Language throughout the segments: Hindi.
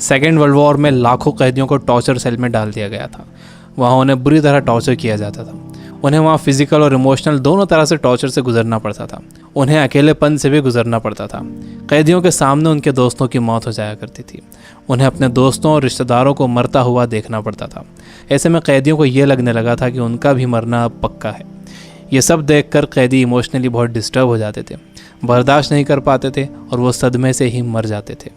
सेकेंड वर्ल्ड वॉर में लाखों कैदियों को टॉर्चर सेल में डाल दिया गया था। वहाँ उन्हें बुरी तरह टॉर्चर किया जाता था। उन्हें वहाँ फिजिकल और इमोशनल दोनों तरह से टॉर्चर से गुजरना पड़ता था। उन्हें अकेलेपन से भी गुजरना पड़ता था। कैदियों के सामने उनके दोस्तों की मौत हो जाया करती थी। उन्हें अपने दोस्तों और रिश्तेदारों को मरता हुआ देखना पड़ता था। ऐसे में कैदियों को ये लगने लगा था कि उनका भी मरना अब पक्का है। ये सब देखकर कैदी इमोशनली बहुत डिस्टर्ब हो जाते थे, बर्दाश्त नहीं कर पाते थे और वो सदमे से ही मर जाते थे।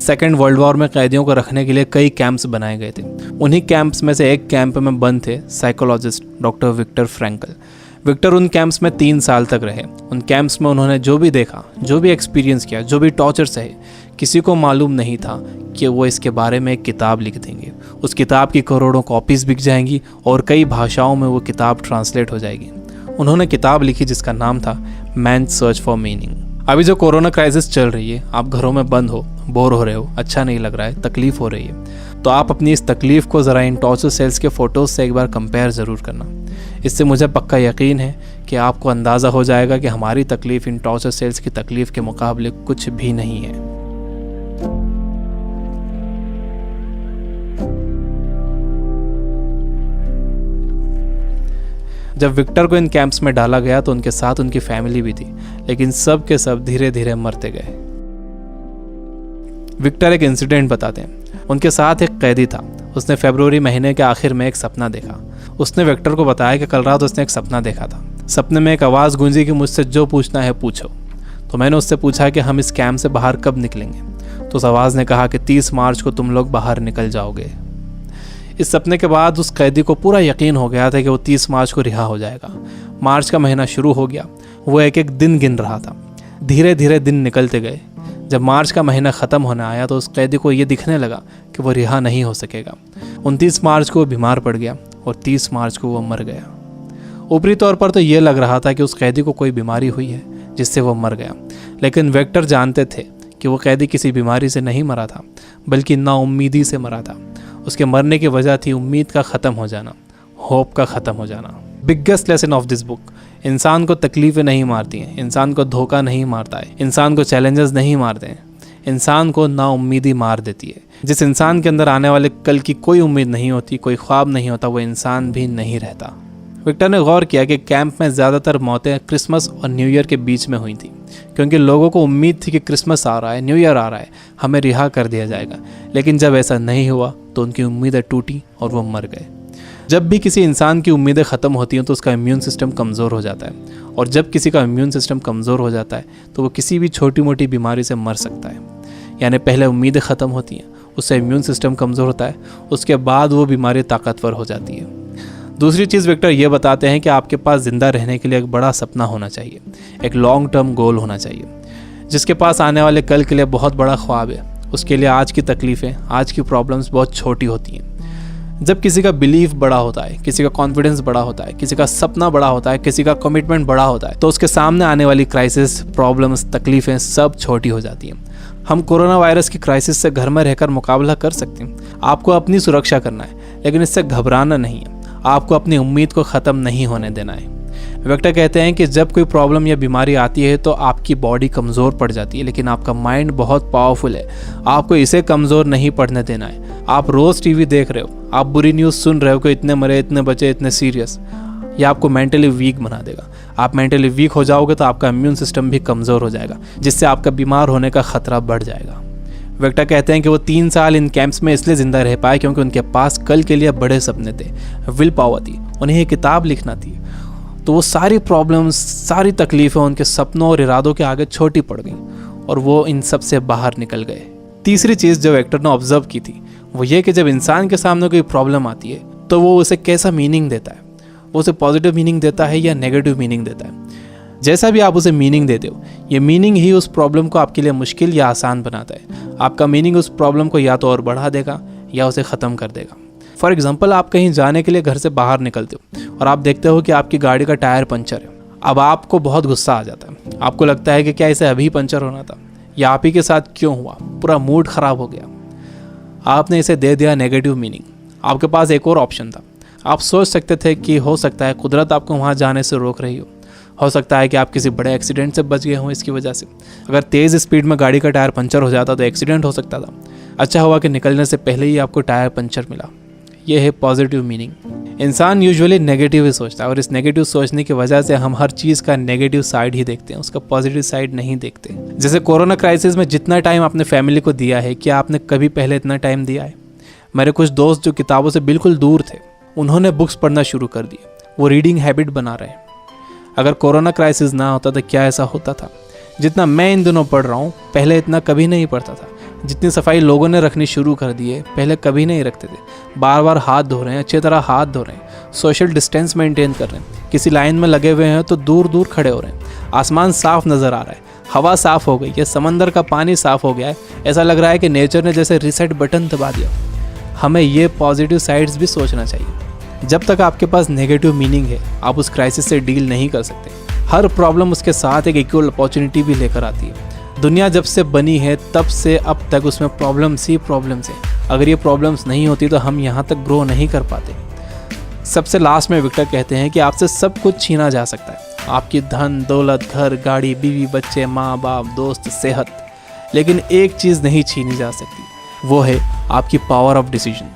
सेकेंड वर्ल्ड वॉर में कैदियों को रखने के लिए कई कैंप्स बनाए गए थे। उन्हीं कैंप्स में से एक कैंप में बंद थे psychologist doctor Viktor Frankl. Viktor उन कैंप्स में 3 साल तक रहे। उन कैंप्स में उन्होंने जो भी देखा, जो भी एक्सपीरियंस किया, जो भी टॉर्चर सहे, किसी को मालूम नहीं था कि वो इसके बारे में एक किताब लिख देंगे। उस किताब की करोड़ों कॉपीज़ बिक जाएंगी और कई भाषाओं में वो किताब ट्रांसलेट हो जाएगी। उन्होंने किताब लिखी जिसका नाम था मैन सर्च फॉर मीनिंग। अभी जो कोरोना क्राइसिस चल रही है, आप घरों में बंद हो, बोर हो रहे हो, अच्छा नहीं लग रहा है, तकलीफ़ हो रही है, तो आप अपनी इस तकलीफ़ को ज़रा इन टॉर्चर सेल्स के फ़ोटोज़ से एक बार कंपेयर ज़रूर करना। इससे मुझे पक्का यकीन है कि आपको अंदाज़ा हो जाएगा कि हमारी तकलीफ़ इन टॉर्चर सेल्स की तकलीफ़ के मुकाबले कुछ भी नहीं है। जब विक्टर को इन कैंप्स में डाला गया तो उनके साथ उनकी फैमिली भी थी, लेकिन सब के सब धीरे धीरे मरते गए। विक्टर एक इंसिडेंट बताते हैं। उनके साथ एक कैदी था। उसने फरवरी महीने के आखिर में एक सपना देखा। उसने विक्टर को बताया कि कल रात उसने एक सपना देखा था। सपने में एक आवाज़ गूंजी कि मुझसे जो पूछना है पूछो। तो मैंने उससे पूछा कि हम इस कैंप से बाहर कब निकलेंगे। तो उस आवाज़ ने कहा कि 30 मार्च को तुम लोग बाहर निकल जाओगे। इस सपने के बाद उस कैदी को पूरा यकीन हो गया था कि वो 30 मार्च को रिहा हो जाएगा। मार्च का महीना शुरू हो गया। वो एक एक दिन गिन रहा था। धीरे धीरे दिन निकलते गए। जब मार्च का महीना ख़त्म होने आया तो उस कैदी को ये दिखने लगा कि वो रिहा नहीं हो सकेगा। 29 मार्च को वो बीमार पड़ गया और 30 मार्च को वो मर गया। ऊपरी तौर पर तो ये लग रहा था कि उस कैदी को कोई बीमारी हुई है जिससे वो मर गया, लेकिन विक्टर जानते थे कि वो कैदी किसी बीमारी से नहीं मरा था, बल्कि नाउम्मीदी से मरा था। उसके मरने की वजह थी उम्मीद का ख़त्म हो जाना, होप का ख़त्म हो जाना। Biggest lesson of this book, इंसान को तकलीफ़ें नहीं मारती हैं, इंसान को धोखा नहीं मारता है, इंसान को चैलेंजेस नहीं मारते हैं, इंसान को नाउम्मीदी मार देती है। जिस इंसान के अंदर आने वाले कल की कोई उम्मीद नहीं होती, कोई ख्वाब नहीं होता, वो इंसान भी नहीं रहता। विक्टर ने गौर किया कि कैंप में ज़्यादातर मौतें क्रिसमस और न्यू ईयर के बीच में हुई थी, क्योंकि लोगों को उम्मीद थी कि क्रिसमस आ रहा है, न्यू ईयर आ रहा है, हमें रिहा कर दिया जाएगा। लेकिन जब ऐसा नहीं हुआ तो उनकी उम्मीदें टूटी और वो मर गए। जब भी किसी इंसान की उम्मीदें ख़त्म होती हैं तो उसका इम्यून सिस्टम कमज़ोर हो जाता है, और जब किसी का इम्यून सिस्टम कमज़ोर हो जाता है तो वो किसी भी छोटी मोटी बीमारी से मर सकता है। यानी पहले उम्मीदें ख़त्म होती हैं, उससे इम्यून सिस्टम कमज़ोर होता है, उसके बाद वो बीमारी ताकतवर हो जाती है। दूसरी चीज़ विक्टर ये बताते हैं कि आपके पास ज़िंदा रहने के लिए एक बड़ा सपना होना चाहिए, एक लॉन्ग टर्म गोल होना चाहिए। जिसके पास आने वाले कल के लिए बहुत बड़ा ख्वाब है, उसके लिए आज की तकलीफ़ें, आज की प्रॉब्लम्स बहुत छोटी होती हैं। जब किसी का बिलीफ बड़ा होता है, किसी का कॉन्फिडेंस बड़ा होता है, किसी का सपना बड़ा होता है, किसी का कमिटमेंट बड़ा होता है, तो उसके सामने आने वाली क्राइसिस, प्रॉब्लम्स, तकलीफ़ें सब छोटी हो जाती हैं। हम कोरोना वायरस की क्राइसिस से घर में रहकर मुकाबला कर सकते हैं। आपको अपनी सुरक्षा करना है, लेकिन इससे घबराना नहीं है। आपको अपनी उम्मीद को ख़त्म नहीं होने देना है। विक्टर कहते हैं कि जब कोई प्रॉब्लम या बीमारी आती है तो आपकी बॉडी कमज़ोर पड़ जाती है, लेकिन आपका माइंड बहुत पावरफुल है। आपको इसे कमज़ोर नहीं पड़ने देना है। आप रोज़ टीवी देख रहे हो, आप बुरी न्यूज़ सुन रहे हो कि इतने मरे, इतने बचे, इतने सीरियस, यह आपको मेंटली वीक बना देगा। आप मेंटली वीक हो जाओगे तो आपका इम्यून सिस्टम भी कमज़ोर हो जाएगा, जिससे आपका बीमार होने का ख़तरा बढ़ जाएगा। विक्टर कहते हैं कि वो 3 साल इन कैंप्स में इसलिए ज़िंदा रह पाए क्योंकि उनके पास कल के लिए बड़े सपने थे, विल पावर थी, उन्हें एक किताब लिखना थी। तो वो सारी प्रॉब्लम्स, सारी तकलीफ़ें उनके सपनों और इरादों के आगे छोटी पड़ गईं और वो इन सब से बाहर निकल गए। तीसरी चीज़ जो विक्टर ने ऑब्जर्व की थी वो ये कि जब इंसान के सामने कोई प्रॉब्लम आती है तो वो उसे कैसा मीनिंग देता है। वो उसे पॉजिटिव मीनिंग देता है या नेगेटिव मीनिंग देता है। जैसा भी आप उसे मीनिंग देते हो, ये मीनिंग ही उस प्रॉब्लम को आपके लिए मुश्किल या आसान बनाता है। आपका मीनिंग उस प्रॉब्लम को या तो और बढ़ा देगा या उसे ख़त्म कर देगा। फॉर एग्जाम्पल, आप कहीं जाने के लिए घर से बाहर निकलते हो और आप देखते हो कि आपकी गाड़ी का टायर पंचर है। अब आपको बहुत गुस्सा आ जाता है। आपको लगता है कि क्या इसे अभी पंचर होना था, या आप ही के साथ क्यों हुआ, पूरा मूड ख़राब हो गया। आपने इसे दे दिया नेगेटिव मीनिंग। आपके पास एक और ऑप्शन था। आप सोच सकते थे कि हो सकता है कुदरत आपको वहाँ जाने से रोक रही हो, हो सकता है कि आप किसी बड़े एक्सीडेंट से बच गए हों इसकी वजह से। अगर तेज़ स्पीड में गाड़ी का टायर पंचर हो जाता तो एक्सीडेंट हो सकता था। अच्छा हुआ कि निकलने से पहले ही आपको टायर पंचर मिला। यह है पॉजिटिव मीनिंग। इंसान यूजुअली नेगेटिव ही सोचता है और इस नेगेटिव सोचने की वजह से हम हर चीज़ का नेगेटिव साइड ही देखते हैं, उसका पॉजिटिव साइड नहीं देखते। जैसे कोरोना क्राइसिस में जितना टाइम आपने फैमिली को दिया है, क्या आपने कभी पहले इतना टाइम दिया है? मेरे कुछ दोस्त जो किताबों से बिल्कुल दूर थे, उन्होंने बुक्स पढ़ना शुरू कर दिए। वो रीडिंग हैबिट बना रहे हैं। अगर कोरोना क्राइसिस ना होता तो क्या ऐसा होता था? जितना मैं इन दिनों पढ़ रहा हूँ, पहले इतना कभी नहीं पढ़ता था। जितनी सफाई लोगों ने रखनी शुरू कर दी है, पहले कभी नहीं रखते थे। बार बार हाथ धो रहे हैं, अच्छी तरह हाथ धो रहे हैं, सोशल डिस्टेंस मेंटेन कर रहे हैं। किसी लाइन में लगे हुए हैं तो दूर दूर खड़े हो रहे हैं। आसमान साफ नज़र आ रहा है, हवा साफ हो गई है, समंदर का पानी साफ हो गया है। ऐसा लग रहा है कि नेचर ने जैसे रीसेट बटन दबा दिया। हमें ये पॉजिटिव साइड्स भी सोचना चाहिए। जब तक आपके पास नेगेटिव मीनिंग है, आप उस क्राइसिस से डील नहीं कर सकते। हर प्रॉब्लम उसके साथ एक इक्वल अपॉर्चुनिटी भी लेकर आती है। दुनिया जब से बनी है तब से अब तक उसमें प्रॉब्लम्स ही प्रॉब्लम्स हैं। अगर ये प्रॉब्लम्स नहीं होती तो हम यहाँ तक ग्रो नहीं कर पाते। सबसे लास्ट में विक्टर कहते हैं कि आपसे सब कुछ छीना जा सकता है, आपकी धन दौलत, घर, गाड़ी, बीवी, बच्चे, माँ बाप, दोस्त, सेहत, लेकिन एक चीज़ नहीं छीनी जा सकती, वो है आपकी पावर ऑफ डिसीजन।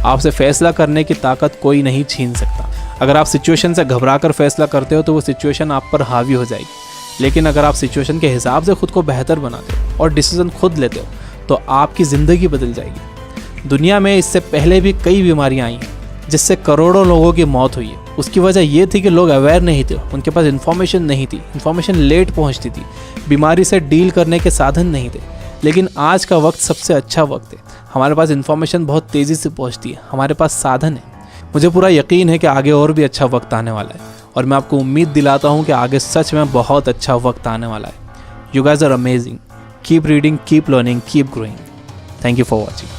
आपसे फैसला करने की ताकत कोई नहीं छीन सकता। अगर आप सिचुएशन से घबरा कर फैसला करते हो तो वो सिचुएशन आप पर हावी हो जाएगी, लेकिन अगर आप सिचुएशन के हिसाब से खुद को बेहतर बनाते हो और डिसीजन खुद लेते हो तो आपकी ज़िंदगी बदल जाएगी। दुनिया में इससे पहले भी कई बीमारियां आई हैं जिससे करोड़ों लोगों की मौत हुई है। उसकी वजह ये थी कि लोग अवेयर नहीं थे, उनके पास इन्फॉर्मेशन नहीं थी, इन्फॉर्मेशन लेट पहुंचती थी, बीमारी से डील करने के साधन नहीं थे। लेकिन आज का वक्त सबसे अच्छा वक्त है। हमारे पास इन्फॉर्मेशन बहुत तेज़ी से पहुंचती है, हमारे पास साधन है। मुझे पूरा यकीन है कि आगे और भी अच्छा वक्त आने वाला है और मैं आपको उम्मीद दिलाता हूं कि आगे सच में बहुत अच्छा वक्त आने वाला है। You guys are amazing. Keep reading, keep learning, keep growing. Thank you for watching.